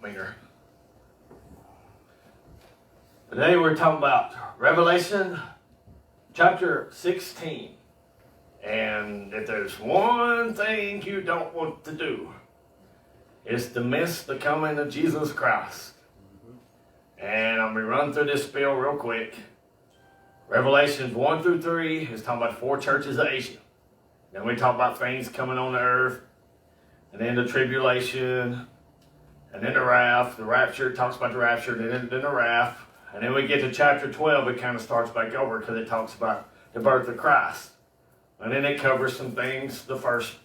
meter. Today we're talking about Revelation chapter 16. And if there's one thing you don't want to do, it's to miss the coming of Jesus Christ. And I'm going to run through this spiel real quick. Revelations 1 through 3 is talking about 4 churches of Asia. Then we talk about things coming on the earth. And then the tribulation. And then the wrath. The rapture talks about the rapture. Then the wrath. And then we get to chapter 12. It kind of starts back over because it talks about the birth of Christ. And then it covers some things the first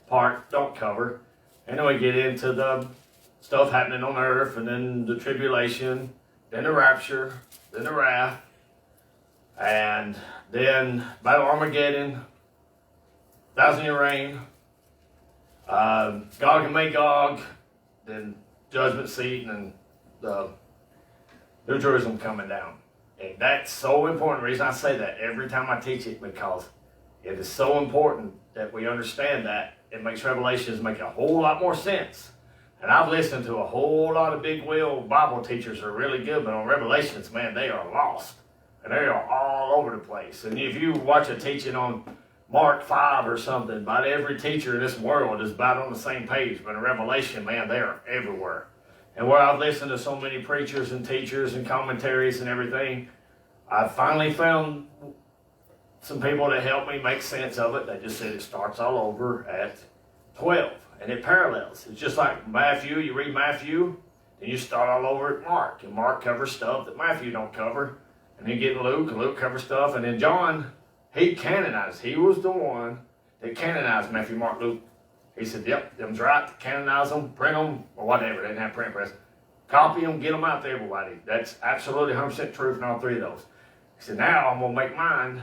part don't cover. And then we get into the stuff happening on earth, and then the tribulation, then the rapture, then the wrath, and then Battle of Armageddon, 1,000-year reign, Gog and Magog, then judgment seat, and the New Jerusalem coming down. And that's so important. The reason I say that every time I teach it, because it is so important that we understand that. It makes Revelations make a whole lot more sense. And I've listened to a whole lot of big wheel Bible teachers who are really good, but on Revelations, man, they are lost. And they are all over the place. And if you watch a teaching on Mark 5 or something, about every teacher in this world is about on the same page. But in Revelation, man, they are everywhere. And where I've listened to so many preachers and teachers and commentaries and everything, I finally found some people that helped me make sense of it. They just said it starts all over at 12. And it parallels. It's just like Matthew. You read Matthew, then you start all over at Mark. And Mark covers stuff that Matthew don't cover. And then you get Luke, and Luke covers stuff. And then John, he canonized. He was the one that canonized Matthew, Mark, Luke. He said, yep, them's right. Canonize them, print them, or whatever. They didn't have print press. Copy them, get them out to everybody. That's absolutely 100% truth in all 3 of those. He said, now I'm going to make mine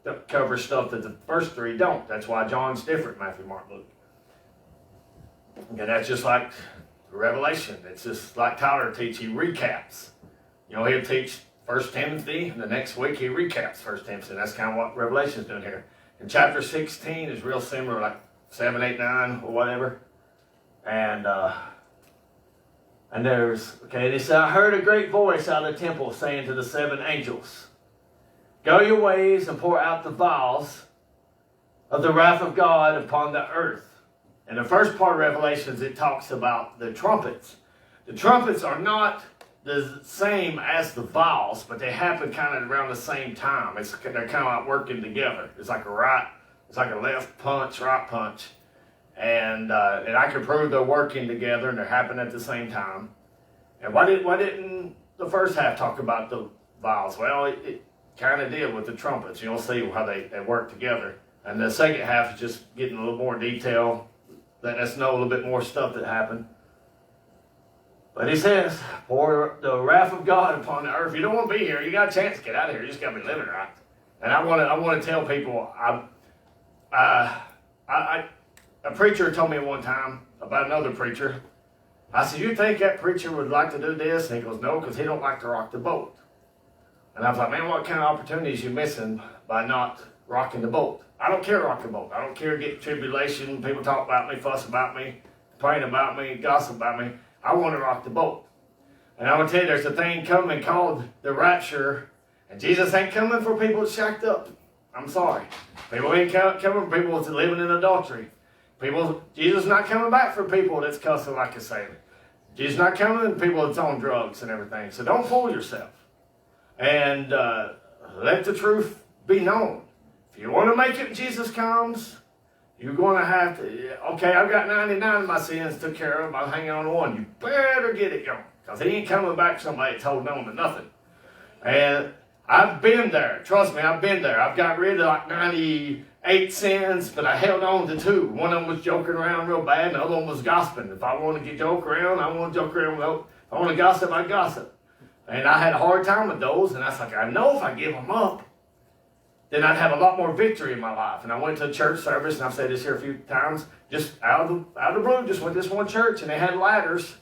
that covers stuff that the first 3 don't. That's why John's different, Matthew, Mark, Luke. And that's just like Revelation. It's just like Tyler teach. He recaps. You know, he'll teach 1 Timothy, and the next week he recaps 1 Timothy. That's kind of what Revelation's doing here. And chapter 16 is real similar, like 7, 8, 9, or whatever. And there's, okay, they said, I heard a great voice out of the temple saying to the 7 angels, go your ways and pour out the vials of the wrath of God upon the earth. In the first part of Revelations, it talks about the trumpets. The trumpets are not the same as the vials, but they happen kind of around the same time. They're kind of like working together. It's like a left punch, right punch. And I can prove they're working together and they're happening at the same time. And why didn't the first half talk about the vials? Well, it kind of did with the trumpets. You'll see how they work together. And the second half is just getting a little more detail, letting us know a little bit more stuff that happened. But he says, pour the wrath of God upon the earth. If you don't want to be here, you got a chance to get out of here. You just got to be living right. And I want to tell people, a preacher told me one time about another preacher. I said, you think that preacher would like to do this? And he goes, no, because he don't like to rock the boat. And I was like, man, what kind of opportunities you missing by not rocking the boat? I don't care to rock the boat. I don't care to get tribulation. People talk about me, fuss about me, complain about me, gossip about me. I want to rock the boat. And I'm going to tell you, there's a thing coming called the rapture. And Jesus ain't coming for people that's shacked up. I'm sorry. People ain't coming for people that's living in adultery. Jesus not coming back for people that's cussing like a sailor. Jesus not coming for people that's on drugs and everything. So don't fool yourself. And let the truth be known. If you want to make it when Jesus comes, you're going to have to, okay, I've got 99 of my sins took care of. I'm hanging on one. You better get it going. Because he ain't coming back somebody that's holding on to nothing. And I've been there. Trust me, I've been there. I've got rid of like 98 sins, but I held on to 2. One of them was joking around real bad, and the other one was gossiping. If I want to joke around, I want to joke around. If I want to gossip, I gossip. And I had a hard time with those, and I was like, I know if I give them up, then I'd have a lot more victory in my life. And I went to a church service, and I've said this here a few times, just out of the blue, just went to this one church, and they had ladders.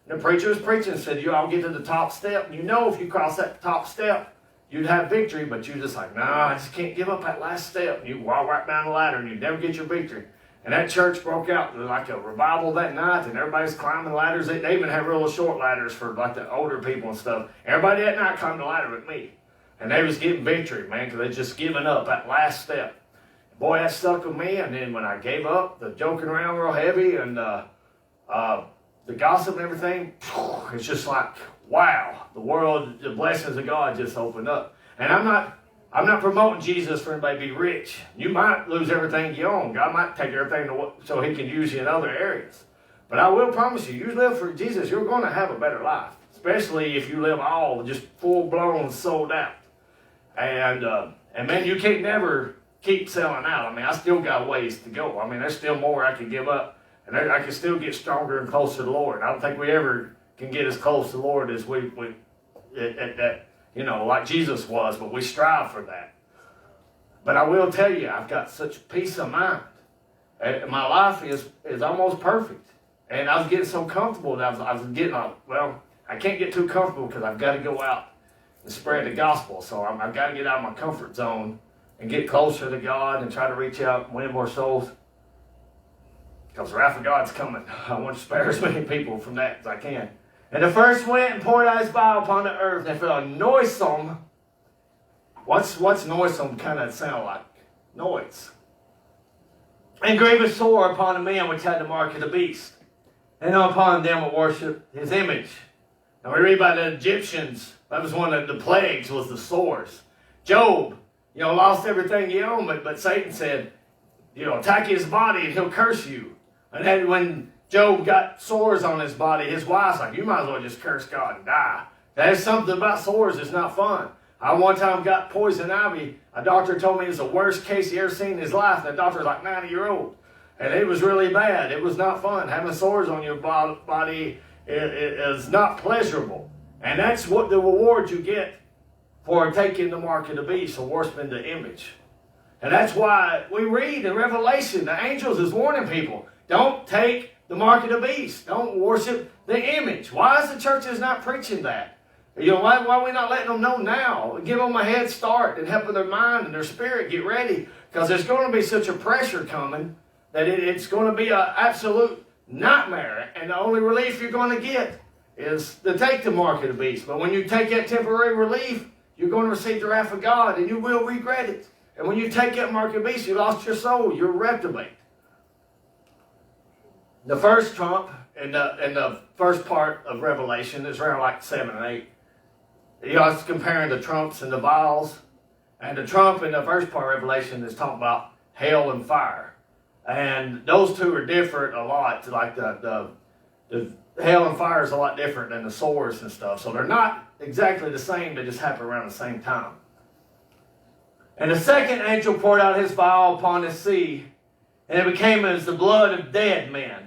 And the preacher was preaching and said, you all get to the top step, and you know if you cross that top step, you'd have victory, but you're just like, nah, I just can't give up that last step. And you walk right down the ladder, and you never get your victory. And that church broke out like a revival that night, and everybody's climbing ladders. They even had real short ladders for like the older people and stuff. Everybody that night climbed the ladder with me. And they was getting victory, man, because they just given up that last step. Boy, that stuck with me. And then when I gave up, the joking around real heavy and the gossip and everything, it's just like, wow, the world, the blessings of God just opened up. And I'm not promoting Jesus for anybody to be rich. You might lose everything you own. God might take everything so he can use you in other areas. But I will promise you, you live for Jesus, you're going to have a better life. Especially if you live all just full-blown sold out. And man, you can't never keep selling out. I mean, I still got ways to go. I mean, there's still more I can give up. And I can still get stronger and closer to the Lord. I don't think we ever can get as close to the Lord as we like Jesus was, but we strive for that. But I will tell you, I've got such peace of mind. And my life is almost perfect. And I was getting so comfortable that I was getting, I can't get too comfortable because I've got to go out and spread the gospel. So I've got to get out of my comfort zone and get closer to God and try to reach out and win more souls. Because the wrath of God's coming. I want to spare as many people from that as I can. And the first went and poured out his vial upon the earth, and it fell noisome. What's noisome kind of sound like? Noise. And grievous sore upon the men which had the mark of the beast, and upon them that worship his image. Now we read about the Egyptians. That was one of the plagues, was the sores. Job, lost everything he owned, but Satan said, attack his body and he'll curse you. And then when Job got sores on his body, his wife's like, you might as well just curse God and die. There's something about sores that's not fun. I one time got poison ivy. A doctor told me it was the worst case he ever seen in his life. And the doctor was like 90-year-old. And it was really bad. It was not fun. Having sores on your body is not pleasurable. And that's what the reward you get for taking the mark of the beast or worshiping the image. And that's why we read in Revelation, the angels is warning people, don't take the mark of the beast. Don't worship the image. Why is the churches not preaching that? Why are we not letting them know now? Give them a head start and helping their mind and their spirit get ready. Because there's going to be such a pressure coming that it's going to be an absolute nightmare. And the only relief you're going to get is to take the mark of the beast. But when you take that temporary relief, you're going to receive the wrath of God and you will regret it. And when you take that mark of the beast, you lost your soul. You're reprobate. The first trump in the first part of Revelation is around like 7 and 8. It's comparing the trumps and the vials. And the trump in the first part of Revelation is talking about hail and fire. And those two are different a lot. Like the hail and fire is a lot different than the swords and stuff. So they're not exactly the same. They just happen around the same time. And the second angel poured out his vial upon the sea, and it became as the blood of dead men.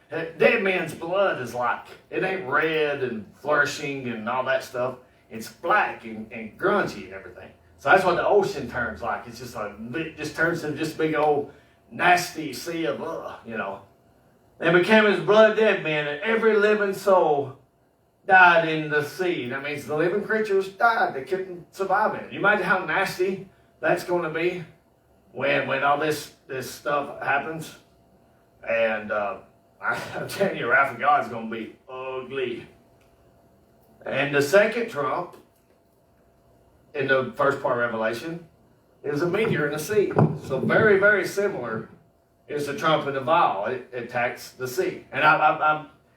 Dead men's blood is like, it ain't red and flourishing and all that stuff. It's black and grungy and everything. So that's what the ocean turns like. It's just like, it just turns into just big old nasty sea of, And it became as blood of dead men, and every living soul died in the sea. That means the living creatures died. They couldn't survive it. You imagine how nasty that's going to be when all this stuff happens. And I'm telling you, the wrath of God is going to be ugly. And the second trump in the first part of Revelation is a meteor in the sea. So very, very similar is the trump in the vial. It attacks the sea. And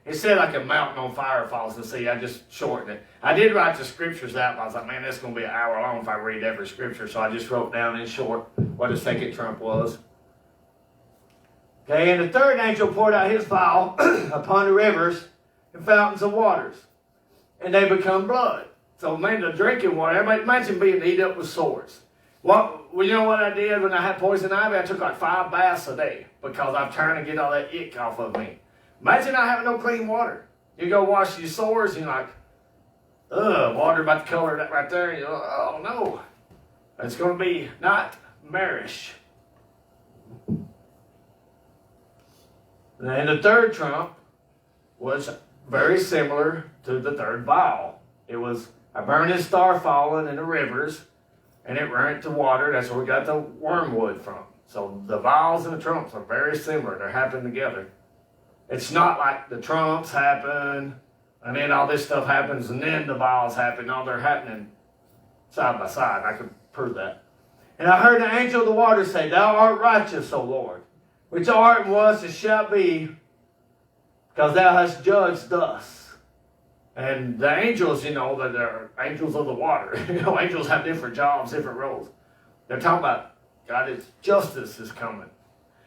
it said like a mountain on fire falls in the sea. I just shortened it. I did write the scriptures out, but I was like, man, that's going to be an hour long if I read every scripture. So I just wrote down in short what the second trump was. Okay, and the third angel poured out his vial upon the rivers and fountains of waters, and they become blood. So, man, the drinking water, everybody imagine being eaten up with sores. Well, you know what I did when I had poison ivy? I took like 5 baths a day because I'm trying to get all that ick off of me. Imagine not having no clean water. You go wash your sores and you're like, water about the color of that right there. And you're like, oh no. It's going to be nightmarish. And the third trump was very similar to the third vial. It was a burning star falling in the rivers, and it ran to water. That's where we got the wormwood from. So the vials and the trumps are very similar. They're happening together. It's not like the trumps happen, and then all this stuff happens, and then the vials happen. No, they're happening side by side. I can prove that. And I heard the angel of the water say, Thou art righteous, O Lord, which art and was and shalt be, because thou hast judged thus. And the angels, that they're angels of the water. Angels have different jobs, different roles. They're talking about God's justice is coming.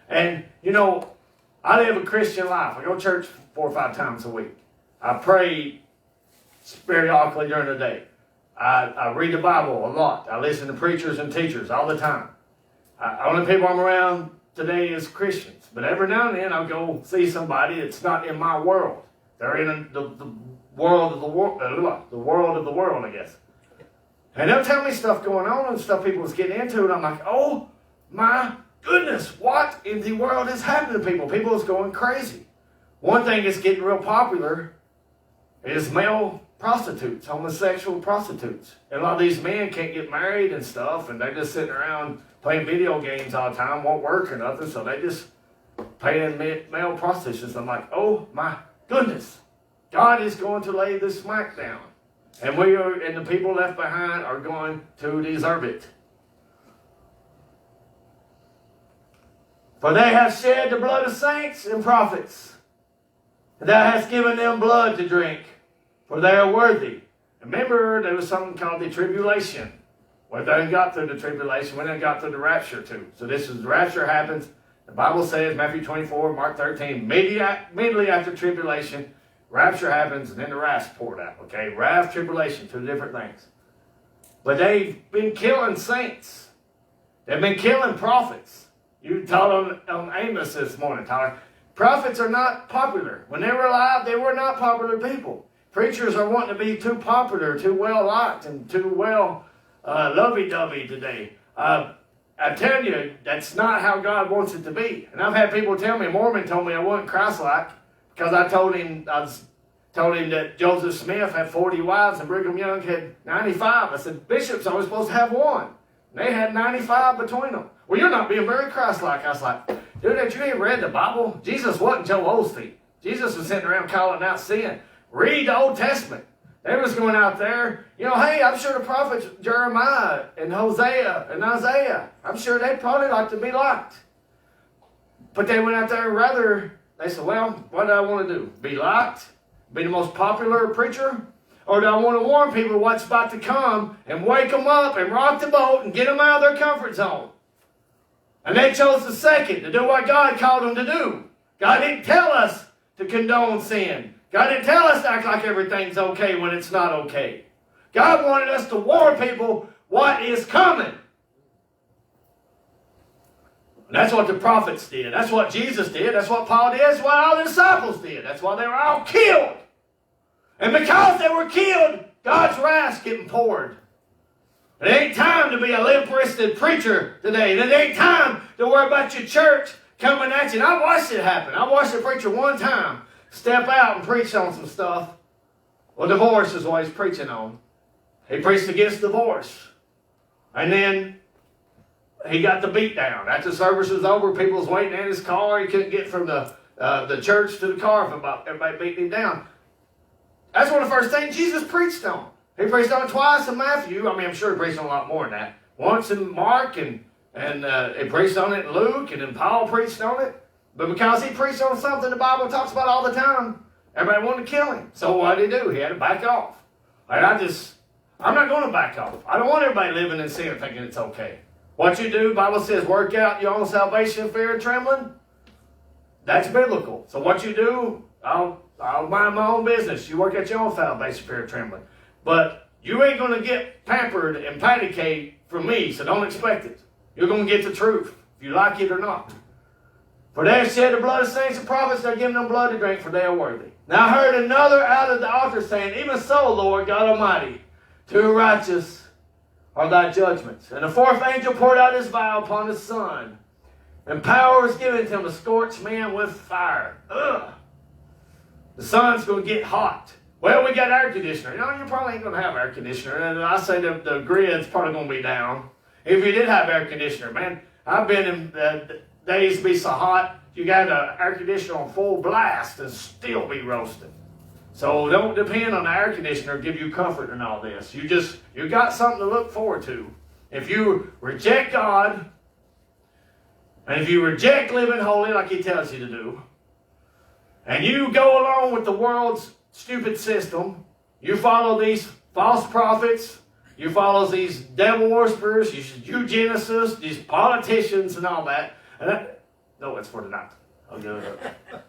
And, I live a Christian life. I go to church 4 or 5 times a week. I pray periodically during the day. I read the Bible a lot. I listen to preachers and teachers all the time. Only people I'm around today is Christians. But every now and then I'll go see somebody that's not in my world. They're in the world of the world, the world of the world, I guess. And they'll tell me stuff going on and stuff people is getting into, and I'm like, oh my goodness, what in the world is happening to people? People is going crazy. One thing that's getting real popular is male prostitutes, homosexual prostitutes. And a lot of these men can't get married and stuff, and they're just sitting around playing video games all the time, won't work or nothing, so they just paying male prostitutes. I'm like, oh my goodness, God is going to lay this smack down. And and the people left behind are going to deserve it. For they have shed the blood of saints and prophets, and thou hast given them blood to drink, for they are worthy. Remember, there was something called the tribulation. Well, they got through the tribulation, when they got through the rapture too. So the rapture happens. The Bible says, Matthew 24, Mark 13, immediately after tribulation, rapture happens, and then the wrath's poured out. Okay, wrath, tribulation, 2 different things. But they've been killing saints. They've been killing prophets. You taught on Amos this morning, Tyler. Prophets are not popular. When they were alive, they were not popular people. Preachers are wanting to be too popular, too well liked, and too well lovey-dovey today. I tell you, that's not how God wants it to be. And I've had people tell me, Mormon told me I wasn't Christ-like because I told him that Joseph Smith had 40 wives and Brigham Young had 95. I said, bishops only supposed to have one. And they had 95 between them. Well, you're not being very Christ-like. I was like, dude, have you even read the Bible? Jesus wasn't Joel Osteen. Jesus was sitting around calling out sin. Read the Old Testament. They was going out there, hey, I'm sure the prophets Jeremiah and Hosea and Isaiah, I'm sure they'd probably like to be liked. But they went out there they said, well, what do I want to do? Be liked? Be the most popular preacher? Or do I want to warn people what's about to come and wake them up and rock the boat and get them out of their comfort zone? And they chose the second, to do what God called them to do. God didn't tell us to condone sin. God didn't tell us to act like everything's okay when it's not okay. God wanted us to warn people what is coming. And that's what the prophets did. That's what Jesus did. That's what Paul did. That's what all the disciples did. That's why they were all killed. And because they were killed, God's wrath's getting poured. It ain't time to be a limp-wristed preacher today. It ain't time to worry about your church coming at you. And I watched it happen. I watched a preacher one time step out and preach on some stuff. Well, divorce is what he's preaching on. He preached against divorce. And then he got the beat down. After the service was over, people was waiting in his car. He couldn't get from the church to the car for everybody beating him down. That's one of the first things Jesus preached on. He preached on it twice in Matthew. I mean, I'm sure he preached on a lot more than that. Once in Mark, and he preached on it in Luke, and then Paul preached on it. But because he preached on something the Bible talks about all the time, everybody wanted to kill him. So what did he do? He had to back off. And I'm not going to back off. I don't want everybody living in sin thinking it's okay. What you do, the Bible says, work out your own salvation, fear and trembling. That's biblical. So what you do, I'll mind my own business. You work out your own salvation, fear and trembling. But you ain't going to get pampered and patty cake from me, so don't expect it. You're going to get the truth, if you like it or not. For they have shed the blood of saints and prophets, they're giving them blood to drink, for they are worthy. Now I heard another out of the altar saying, even so, Lord God Almighty, too righteous are thy judgments. And the fourth angel poured out his vial upon the sun, and power was given to him to scorch men with fire. Ugh! The sun's going to get hot. Well, we got air conditioner. You probably ain't going to have air conditioner. And I say the grid's probably going to be down. If you did have air conditioner, man, I've been in days be so hot, you got the air conditioner on full blast and still be roasting. So don't depend on the air conditioner to give you comfort in all this. You got something to look forward to. If you reject God, and if you reject living holy like he tells you to do, and you go along with the world's stupid system, you follow these false prophets, you follow these devil worshippers, these eugenicists, these politicians and all that. No, it's for tonight. I'll give it up.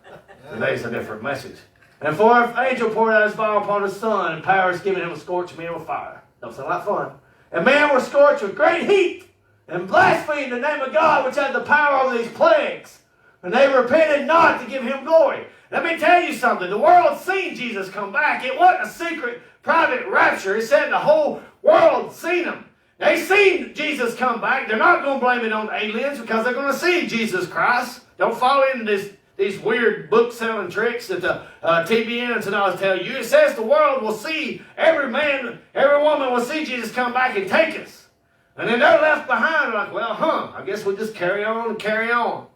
Today's a different message. And fourth angel poured out his vial upon the sun, and power is given him to scorch men with fire. Don't sound like fun. And men were scorched with great heat, and blasphemed the name of God, which had the power over these plagues. And they repented not to give him glory. Let me tell you something. The world seen Jesus come back. It wasn't a secret, private rapture. It said the whole world seen him. They seen Jesus come back. They're not going to blame it on aliens because they're going to see Jesus Christ. Don't fall into these weird book-selling tricks that the TBNs and all tell you. It says the world will see, every man, every woman will see Jesus come back and take us. And then they're left behind like, well, I guess we'll just carry on and carry on.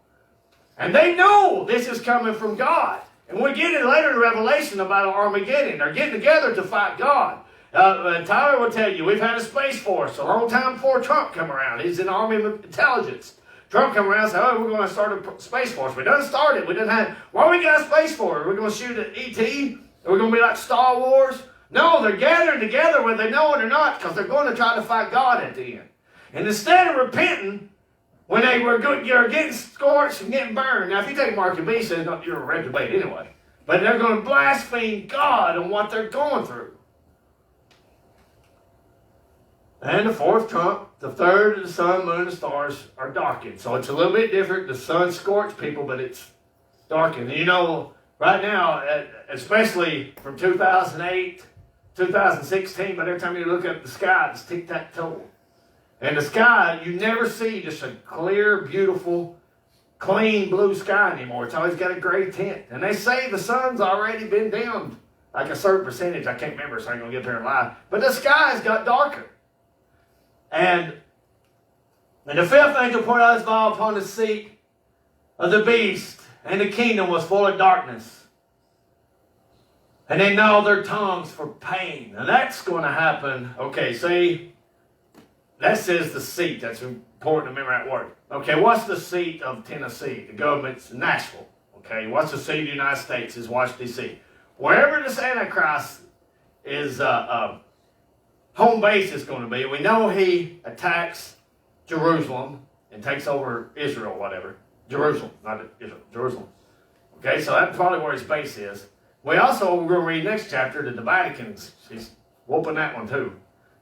And they know this is coming from God. And we get it later in Revelation about Armageddon. They're getting together to fight God. And Tyler will tell you, we've had a space force a long time before Trump come around. He's in the Army of Intelligence. Trump come around and say, we're going to start a space force. We done started. We done had, why we got a space force? We're going to shoot at E.T.? Are we going to be like Star Wars? No, they're gathering together whether they know it or not because they're going to try to fight God at the end. And instead of repenting, when they were you're getting scorched and getting burned. Now, if you take Mark and B, says you're a reprobate anyway. But they're going to blaspheme God on what they're going through. And the fourth trump, the third of the sun, moon, and stars are darkened. So it's a little bit different. The sun scorched people, but it's darkened. And you know, right now, especially from 2008, 2016, but every time you look up at the sky, it's tic-tac-toe. And the sky, you never see just a clear, beautiful, clean blue sky anymore. It's always got a gray tint. And they say the sun's already been dimmed, like a certain percentage. I can't remember, so I ain't going to get up here and lie. But the sky's got darker. And the fifth angel poured out his vial upon the seat of the beast, and the kingdom was full of darkness. And they gnawed their tongues for pain. And that's going to happen. Okay, see, that says the seat. That's important to remember that word. Okay, what's the seat of Tennessee? The government's Nashville. Okay, what's the seat of the United States? Is Washington, D.C. Wherever this Antichrist is home base is going to be, we know he attacks Jerusalem and takes over Israel, whatever. Jerusalem, not Israel, Jerusalem. Okay, so that's probably where his base is. We also, we're going to read next chapter that the Vatican's, he's whooping that one too.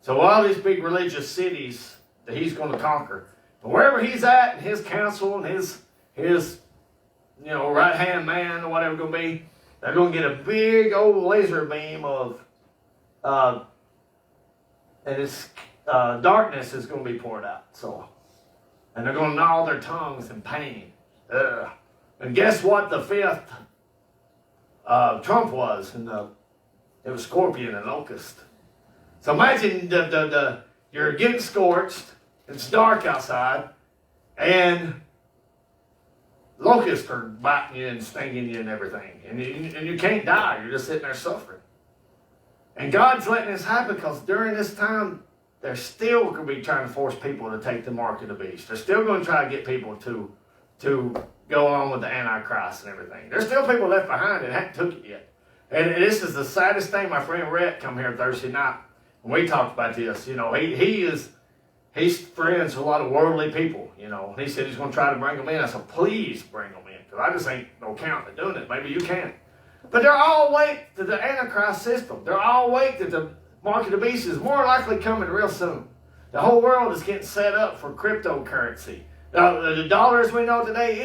So all these big religious cities that he's going to conquer. But wherever he's at, and his council and his right-hand man or whatever it's going to be, they're going to get a big old laser beam of, and it's darkness is going to be poured out. So, and they're going to gnaw their tongues in pain. And guess what the fifth trump was? It was scorpion and locust. So imagine you're getting scorched, it's dark outside, and locusts are biting you and stinging you and everything. And you can't die, you're just sitting there suffering. And God's letting this happen because during this time, they're still going to be trying to force people to take the mark of the beast. They're still going to try to get people to go on with the Antichrist and everything. There's still people left behind that haven't took it yet. And this is the saddest thing. My friend Rhett come here Thursday night. And we talked about this. You know, he's friends with a lot of worldly people. You know, he said he's going to try to bring them in. I said, please bring them in, because I just ain't no count at doing it. Maybe you can. But they're all awake to the Antichrist system. They're all awake that the mark of the beast is more likely coming real soon. The whole world is getting set up for cryptocurrency. The dollar as we know today,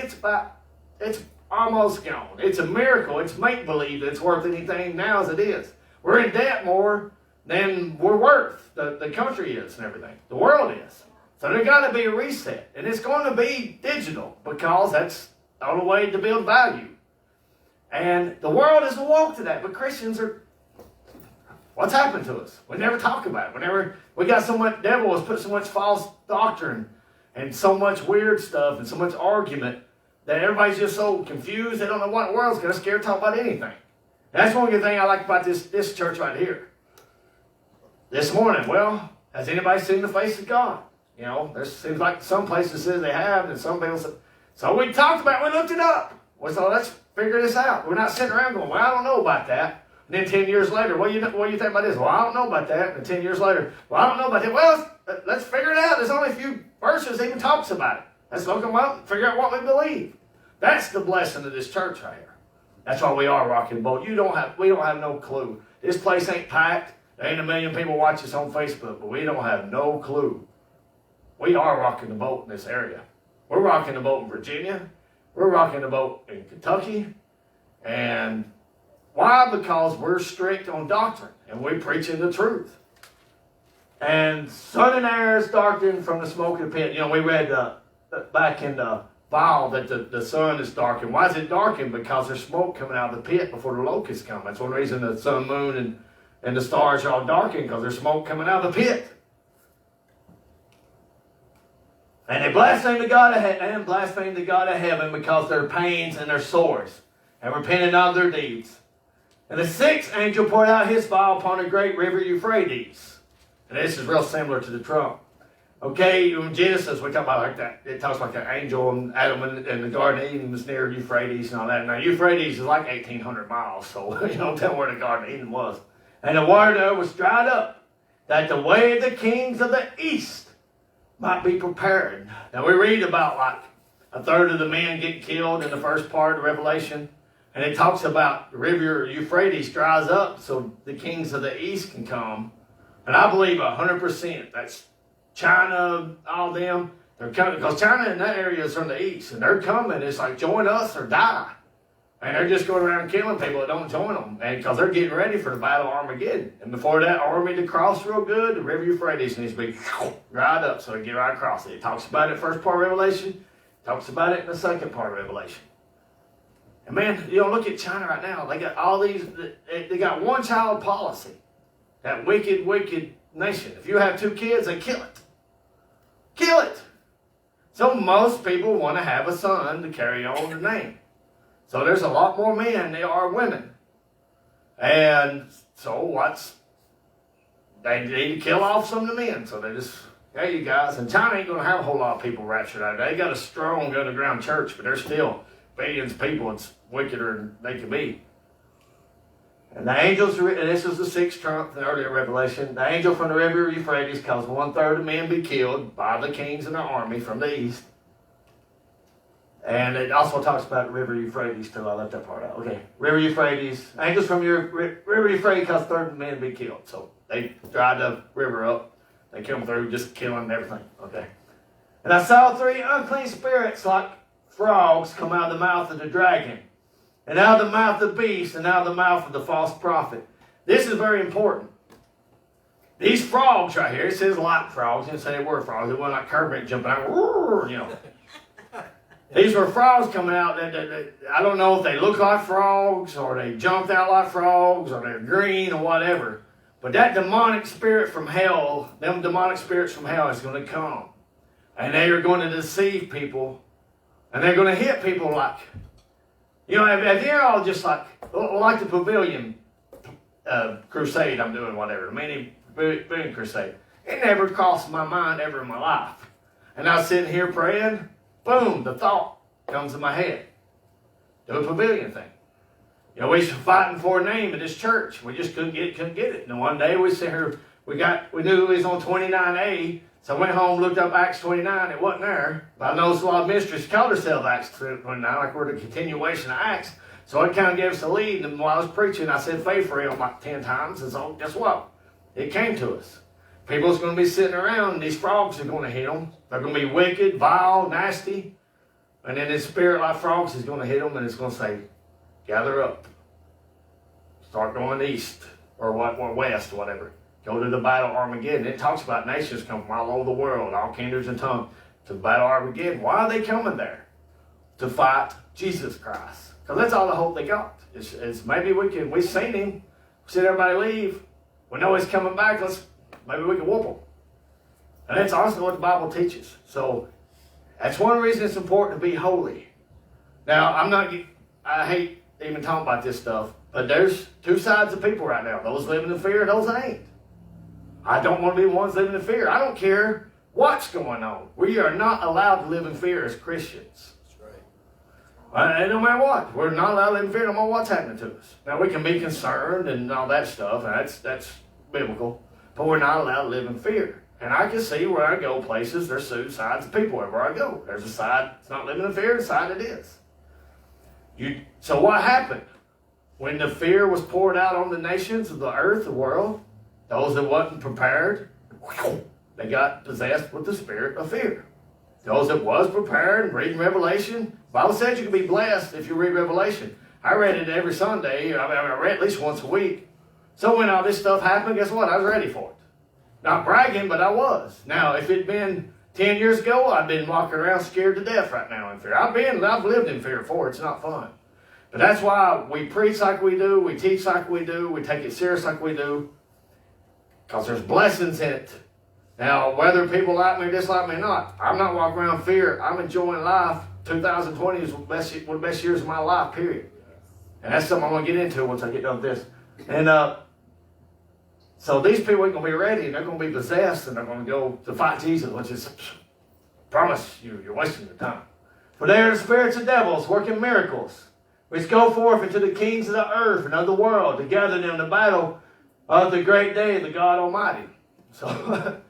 it's almost gone. It's a miracle. It's make-believe that it's worth anything now as it is. We're in debt more than we're worth. The country is and everything. The world is. So there's got to be a reset. And it's going to be digital because that's the only way to build value. And the world is awoke to that. But Christians are, what's happened to us? We never talk about it. We got so much, devil has put so much false doctrine and so much weird stuff and so much argument that everybody's just so confused. They don't know what in the world's going to scare talk about anything. And that's one good thing I like about this church right here. This morning, well, has anybody seen the face of God? You know, there seems like some places says they have, and some people say. So we talked about it, we looked it up. We thought, let's figure this out. We're not sitting around going, well, I don't know about that. And then 10 years later, what do you think about this? Well, I don't know about that. And 10 years later, well, I don't know about that. Well, let's figure it out. There's only a few verses that even talks about it. Let's look them up and figure out what we believe. That's the blessing of this church right here. That's why we are rocking the boat. We don't have no clue. This place ain't packed. There ain't a million people watch us on Facebook, but we don't have no clue. We are rocking the boat in this area. We're rocking the boat in Virginia. We're rocking the boat in Kentucky. And why? Because we're strict on doctrine and we're preaching the truth. And sun and air is darkened from the smoke of the pit. You know, we read back in the Vials that the sun is darkened. Why is it darkened? Because there's smoke coming out of the pit before the locusts come. That's one reason the sun, moon, and the stars are all darkened, because there's smoke coming out of the pit. And they blaspheme the God of heaven because their pains and their sores, and repented of their deeds. And the sixth angel poured out his vial upon a great river Euphrates. And this is real similar to the trump. Okay, in Genesis, we talk about like that. It talks like an angel and Adam and the Garden of Eden was near Euphrates and all that. Now, Euphrates is like 1,800 miles, so you don't tell where the Garden of Eden was. And the water there was dried up, that the way of the kings of the east might be prepared. Now, we read about like a third of the men getting killed in the first part of Revelation. And it talks about the river Euphrates dries up so the kings of the east can come. And I believe 100% that's China, all them. They're coming, because China in that area is from the east. And they're coming. It's like, join us or die. And they're just going around killing people that don't join them. And because they're getting ready for the Battle of Armageddon. And before that army to cross real good, the river Euphrates needs to be dried up so they get right across it. It talks about it in the first part of Revelation. It talks about it in the second part of Revelation. And man, you know, look at China right now. They got all these, they got one-child policy. That wicked, wicked nation. If you have 2 kids, they kill it. Kill it. So most people want to have a son to carry on the name. So there's a lot more men than there are women. And so they need to kill off some of the men. So they just, hey, you guys. And China ain't going to have a whole lot of people raptured out. They got a strong underground church, but they're still billions of people. It's wickeder than they can be. And the angels, and this is the 6th trump, the earlier Revelation. The angel from the river Euphrates caused 1/3 of men be killed by the kings and their army from the east. And it also talks about the river Euphrates too. I left that part out. Okay, river Euphrates. Angels from your river Euphrates caused 1/3 of men to be killed. So they dried the river up. They come through just killing everything. Okay. And I saw 3 unclean spirits like frogs come out of the mouth of the dragon, and out of the mouth of the beast, and out of the mouth of the false prophet. This is very important. These frogs right here, it says like frogs. It didn't say they were frogs. It wasn't like Kermit jumping out, you know. These were frogs coming out. I don't know if they look like frogs, or they jumped out like frogs, or they're green, or whatever. But that demonic spirit from hell, them demonic spirits from hell is going to come. And they are going to deceive people. And they're going to hit people like, you know, if you're all just like the pavilion crusade I'm doing, whatever, the mini pavilion crusade. It never crossed my mind ever in my life. And I was sitting here praying, boom, the thought comes in my head. Do a pavilion thing. You know, we was fighting for a name in this church. We just couldn't get it. And one day we sit here, we knew it was on 29A. So I went home, looked up Acts 29. It wasn't there. But I noticed a lot of ministries called themselves Acts 29, like we're the continuation of Acts. So it kind of gave us a lead. And while I was preaching, I said faith for him like 10 times. And so guess what? It came to us. People's going to be sitting around, and these frogs are going to hit them. They're going to be wicked, vile, nasty. And then this spirit like frogs is going to hit them, and it's going to say, gather up. Start going east or west, whatever. Go to the Battle of Armageddon. It talks about nations come from all over the world, all kindreds and tongues, to the Battle of Armageddon. Why are they coming there? To fight Jesus Christ. Because that's all the hope they got. It's maybe we've seen him. We seen everybody leave. We know he's coming back. Maybe we can whoop him. And that's honestly what the Bible teaches. So That's one reason it's important to be holy. Now, I hate even talking about this stuff, but there's two sides of people right now. Those living in fear and those that ain't. I don't want to be the ones living in fear. I don't care what's going on. We are not allowed to live in fear as Christians. That's right. And no matter what, we're not allowed to live in fear no matter what's happening to us. Now, we can be concerned and all that stuff, and that's biblical, but we're not allowed to live in fear. And I can see where I go places, there's two sides of people wherever I go. There's a side that's not living in fear, and a side that is. So what happened? When the fear was poured out on the nations of the earth, the world, those that wasn't prepared, they got possessed with the spirit of fear. Those that was prepared and reading Revelation, the Bible says you can be blessed if you read Revelation. I read it every Sunday. I read at least once a week. So when all this stuff happened, guess what? I was ready for it. Not bragging, but I was. Now, if it'd been 10 years ago, I'd been walking around scared to death right now in fear. I've lived in fear before. It's not fun. But that's why we preach like we do, we teach like we do, we take it serious like we do, because there's blessings in it. Now, whether people like me, dislike me or not, I'm not walking around in fear. I'm enjoying life. 2020 is one of the best years of my life, period. And that's something I'm going to get into once I get done with this. And so these people ain't going to be ready, and they're going to be possessed, and they're going to go to fight Jesus, which is, promise you, you're wasting your time. For they are the spirits of devils working miracles, which go forth into the kings of the earth and of the world to gather them to battle of the great day of the God Almighty. So,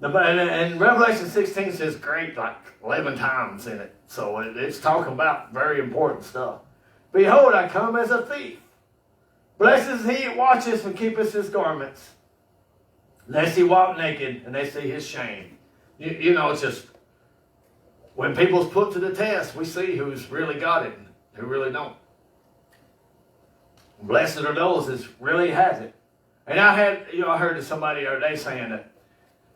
and Revelation 16 says great like 11 times in it. So it's talking about very important stuff. Behold, I come as a thief. Blessed is he that watcheth and keepeth his garments, lest he walk naked and they see his shame. You know, it's just, when people's put to the test, we see who's really got it and who really don't. Blessed are those that really has it. And I heard somebody the other day saying that,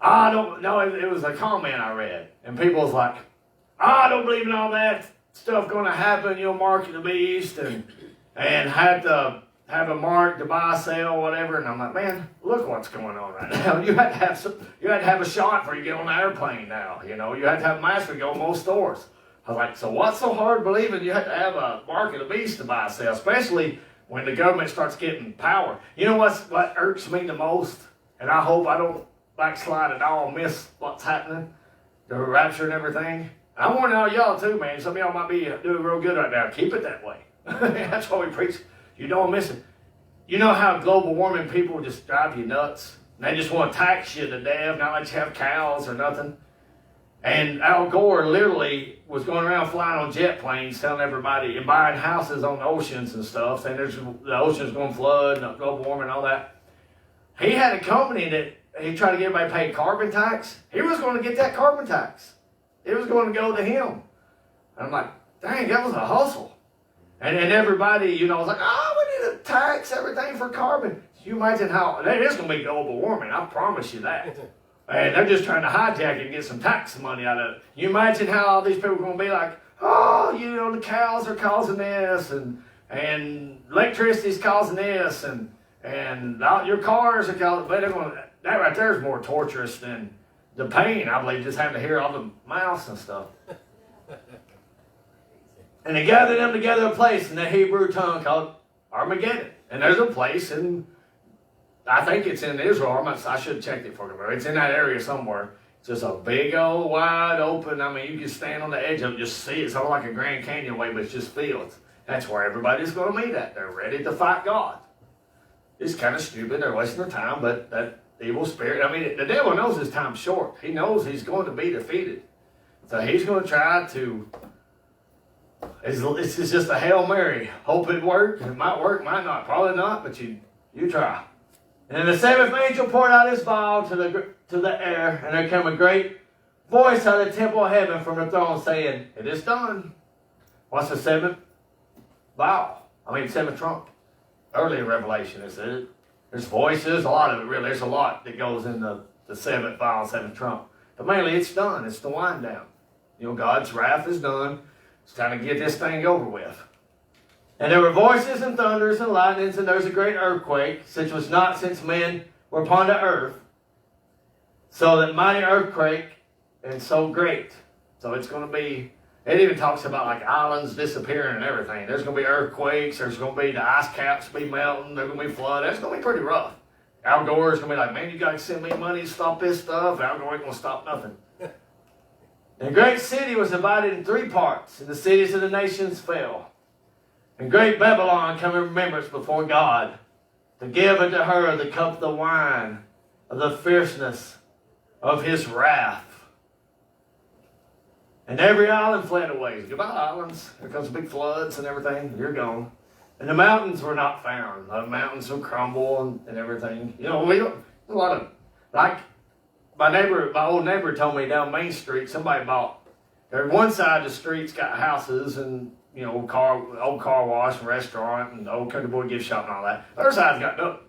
I don't know, it was a comment I read. And people was like, I don't believe in all that stuff going to happen, mark the beast and have to have a mark to buy, sell, whatever. And I'm like, man, look what's going on right now. You had to have a shot before you get on the airplane now. You had to have a mask before you go to most stores. I was like, so what's so hard believing you have to have a mark of the beast to buy, sell, especially when the government starts getting power. You know what irks me the most? And I hope I don't backslide at all, miss what's happening, the rapture and everything. I'm warning all y'all too, man. Some of y'all might be doing real good right now. Keep it that way. That's why we preach. You don't miss it. You know how global warming people just drive you nuts? And they just want to tax you to death, not let you have cows or nothing. And Al Gore literally was going around flying on jet planes telling everybody and buying houses on the oceans and stuff, saying the ocean's going to flood and global warming and all that. He had a company that he tried to get everybody to pay carbon tax. He was going to get that carbon tax. It was going to go to him. And I'm like, dang, that was a hustle. And everybody, was like, we need to tax everything for carbon. Can you imagine how, that is going to be global warming, I promise you that. And they're just trying to hijack it and get some tax money out of it. You imagine how all these people are going to be like, the cows are causing this, and electricity's causing this, and all your cars are causing, but that right there is more torturous than the pain, I believe, just having to hear all the mouths and stuff. And they gathered them together in a place in the Hebrew tongue called Armageddon. And there's a place in, I think it's in Israel. I should have checked it for you, but it's in that area somewhere. It's just a big old wide open, you can stand on the edge of it, just see it. It's all like a Grand Canyon way, but it's just fields. That's where everybody's going to meet at. They're ready to fight God. It's kind of stupid. They're wasting their time, but that evil spirit, the devil knows his time's short. He knows he's going to be defeated. So he's going to try to, it's just a Hail Mary. Hope it works. It might work, might not. Probably not, but you try. And then the seventh angel poured out his vial to the air, and there came a great voice out of the temple of heaven from the throne saying, it is done. What's the seventh vial? Seventh trump. Early in Revelation, there's voices, a lot of it really. There's a lot that goes in the seventh vial, seventh trump. But mainly it's done. It's the wind down. God's wrath is done. It's time to get this thing over with. And there were voices and thunders and lightnings, and there was a great earthquake, such was not since men were upon the earth. So that mighty earthquake, and so great. So it's going to be, it even talks about like islands disappearing and everything. There's going to be earthquakes. There's going to be the ice caps be melting. There's going to be flood. It's going to be pretty rough. Al Gore's going to be like, man, you got to send me money to stop this stuff. Al Gore ain't going to stop nothing. The great city was divided in 3 parts, and the cities of the nations fell. And great Babylon came in remembrance before God, to give unto her the cup of the wine of the fierceness of his wrath. And every island fled away. Goodbye, islands. There comes big floods and everything. You're gone. And the mountains were not found. The mountains will crumble and everything. You know, we don't, a lot of, like, my old neighbor told me down Main Street, somebody bought, one side of the street's got houses and, you know, old car wash and restaurant and old country boy gift shop and all that. The other side's got nothing.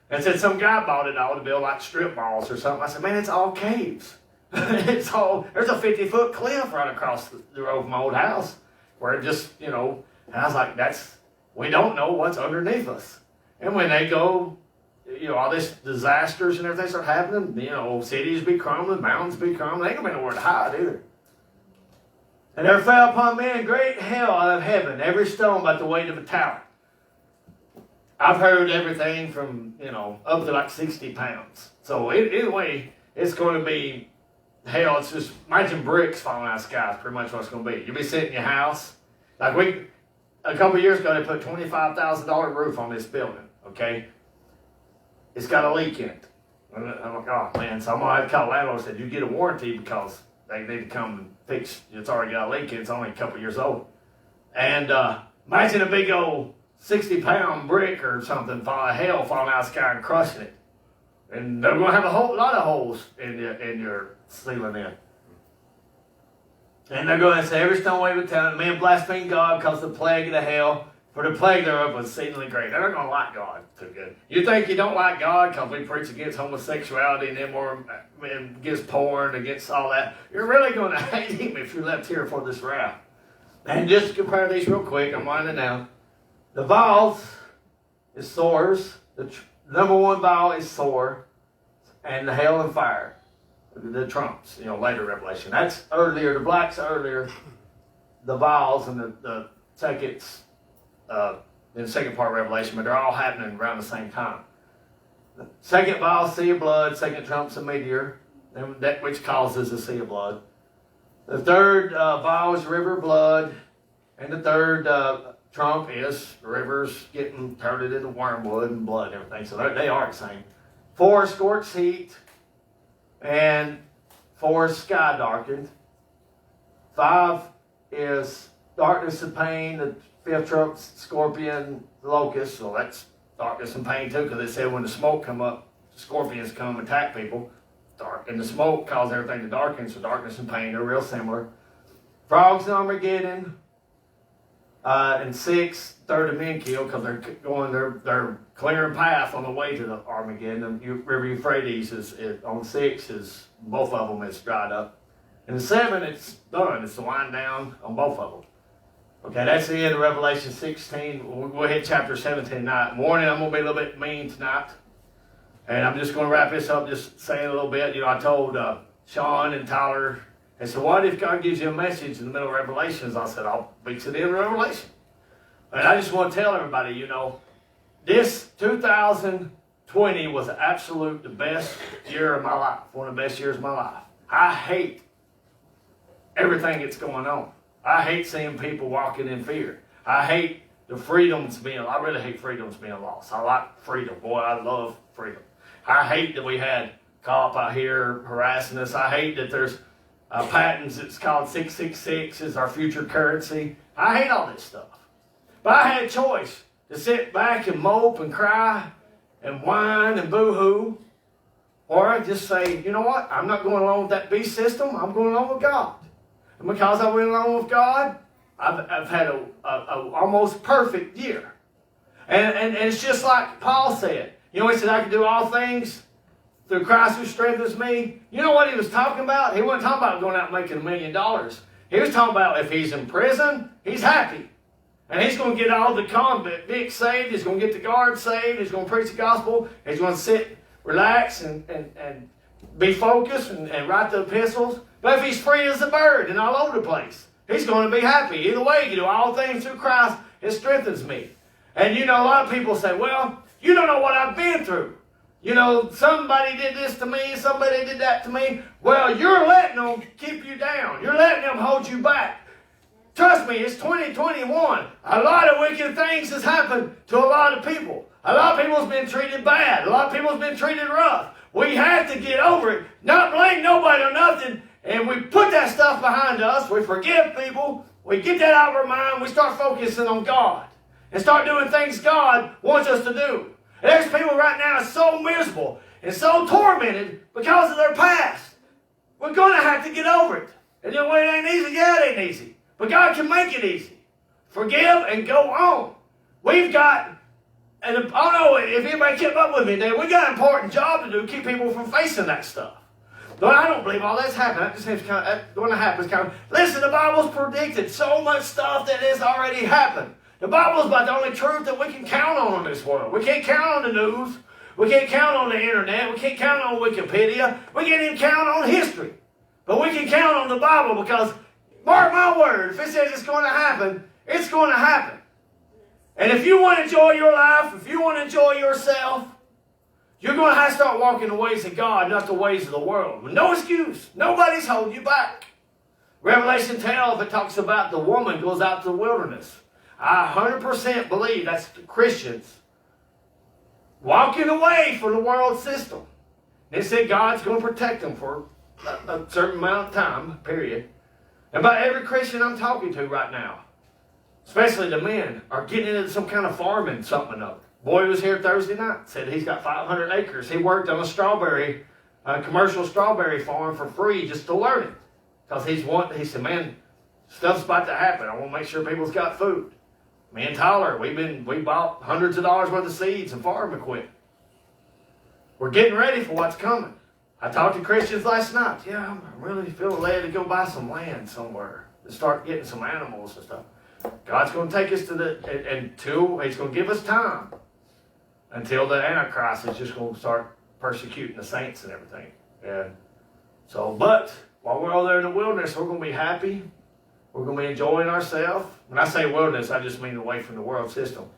And said some guy bought it all to build like strip malls or something. I said, man, it's all caves. There's a 50-foot cliff right across the road from my old house where it just, you know, and I was like, we don't know what's underneath us. And when they go, you know, all this disasters and everything start happening, you know, cities be crumbling, mountains be crumbling, they ain't gonna be nowhere to hide either. And there fell upon men great hail out of heaven, every stone about the weight of a talent. I've heard everything from, you know, up to like 60 pounds. So either way, it's going to be hail. It's just, imagine bricks falling out of the sky is pretty much what it's going to be. You'll be sitting in your house. Like a couple of years ago, they put a $25,000 roof on this building, okay? It's got a leak in it. I'm like, oh man, so I'm going to have to call the landlord and say, you get a warranty because they need to come and fix, it's already got a leak in it. It's only a couple of years old. And imagine a big old 60-pound brick or something, hail falling out of the sky and crushing it. And they're going to have a whole lot of holes in your ceiling then. And they're going to say, every stone weight of town, man blasphemed God because of the plague of the hail, for the plague thereof was exceedingly great. They're not going to like God too good. You think you don't like God because we preach against homosexuality and against porn, against all that. You're really going to hate him if you're left here for this wrath. And just to compare these real quick, I'm winding down. The vials is sores. The number 1 vial is sore. And the hail and fire. The trumps, you know, later Revelation. That's earlier. The black's earlier. The vials and the seconds in the second part of Revelation, but they're all happening around the same time. The second vial, sea of blood. Second trump's a meteor, that which causes the sea of blood. The third vial is river blood. And the third trump is rivers getting turned into wormwood and blood and everything. So they are the same. 4 scorched heat. And 4 sky darkened. 5 is darkness and pain. The 5th trump, scorpion, locust. So that's darkness and pain too, because it said when the smoke come up, scorpions come attack people. Dark, and the smoke causes everything to darken. So darkness and pain are real similar. Frogs and Armageddon. And 6, third of men killed because they're clearing path on the way to the Armageddon. The River Euphrates is on 6 is both of them is dried up, and 7 it's done. It's the wind down on both of them. Okay, that's the end of Revelation 16. We'll hit chapter 17 tonight. Morning, I'm gonna be a little bit mean tonight, and I'm just gonna wrap this up just saying a little bit. You know, I told Sean and Tyler. And so what if God gives you a message in the middle of Revelations? I said, I'll beat to the end of Revelation. And I just want to tell everybody, you know, this 2020 was the best year of my life. One of the best years of my life. I hate everything that's going on. I hate seeing people walking in fear. I hate I really hate freedoms being lost. I like freedom. Boy, I love freedom. I hate that we had cop out here harassing us. I hate that there's patents, it's called 666 is our future currency. I hate all this stuff. But I had a choice to sit back and mope and cry and whine and boo-hoo, or I just say, you know what, I'm not going along with that beast system, I'm going along with God. And because I went along with God, I've had a almost perfect year. And it's just like Paul said. You know, he said, I can do all things through Christ who strengthens me. You know what he was talking about? He wasn't talking about going out and making $1 million. He was talking about if he's in prison, he's happy. And he's going to get all the convicts saved. He's going to get the guards saved. He's going to preach the gospel. He's going to sit, relax, and be focused and write the epistles. But if he's free as a bird and all over the place, he's going to be happy. Either way, you do all things through Christ. It strengthens me. And you know, a lot of people say, well, you don't know what I've been through. You know, somebody did this to me, somebody did that to me. Well, you're letting them keep you down. You're letting them hold you back. Trust me, it's 2021. A lot of wicked things has happened to a lot of people. A lot of people's been treated bad. A lot of people's been treated rough. We have to get over it. Not blame nobody or nothing. And we put that stuff behind us. We forgive people. We get that out of our mind. We start focusing on God. And start doing things God wants us to do. And there's people right now so miserable and so tormented because of their past. We're going to have to get over it. And you know what, it ain't easy? Yeah, it ain't easy. But God can make it easy. Forgive and go on. We've got, and I don't know if anybody kept up with me there, we got an important job to do to keep people from facing that stuff. Though I don't believe all that's happening. That just seems that's going to happen. Listen, the Bible's predicted so much stuff that has already happened. The Bible is about the only truth that we can count on in this world. We can't count on the news. We can't count on the internet. We can't count on Wikipedia. We can't even count on history. But we can count on the Bible because, mark my word, if it says it's going to happen, it's going to happen. And if you want to enjoy your life, if you want to enjoy yourself, you're going to have to start walking the ways of God, not the ways of the world. With no excuse. Nobody's holding you back. Revelation 12, it talks about the woman goes out to the wilderness. I 100% believe that's the Christians walking away from the world system. They said God's going to protect them for a certain amount of time, period. And about every Christian I'm talking to right now, especially the men, are getting into some kind of farming, something or another. Boy was here Thursday night, said he's got 500 acres. He worked on a commercial strawberry farm for free just to learn it. Because he said, man, stuff's about to happen. I want to make sure people's got food. Me and Tyler, we bought hundreds of dollars worth of seeds and farm equipment. We're getting ready for what's coming. I talked to Christians last night. Yeah, I'm really feeling led to go buy some land somewhere to start getting some animals and stuff. God's going to take us to until He's going to give us time until the Antichrist is just going to start persecuting the saints and everything. And so, but while we're all there in the wilderness, we're going to be happy. We're going to be enjoying ourselves. When I say wilderness, I just mean away from the world system.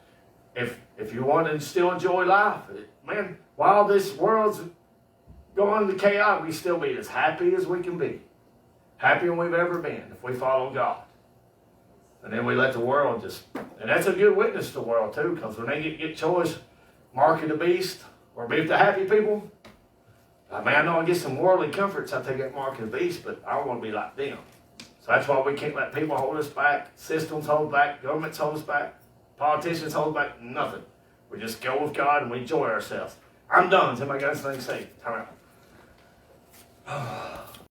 If you want to still enjoy life, man, while this world's going to chaos, we still be as happy as we can be. Happier than we've ever been if we follow God. And then we let the world and that's a good witness to the world too, because when they get choice, mark of the beast, or be with the happy people, I mean, I know I get some worldly comforts I take that mark of the beast, but I don't want to be like them. So that's why we can't let people hold us back, systems hold back, governments hold us back, politicians hold back, nothing. We just go with God and we enjoy ourselves. I'm done. Has anybody got anything to say? Time out.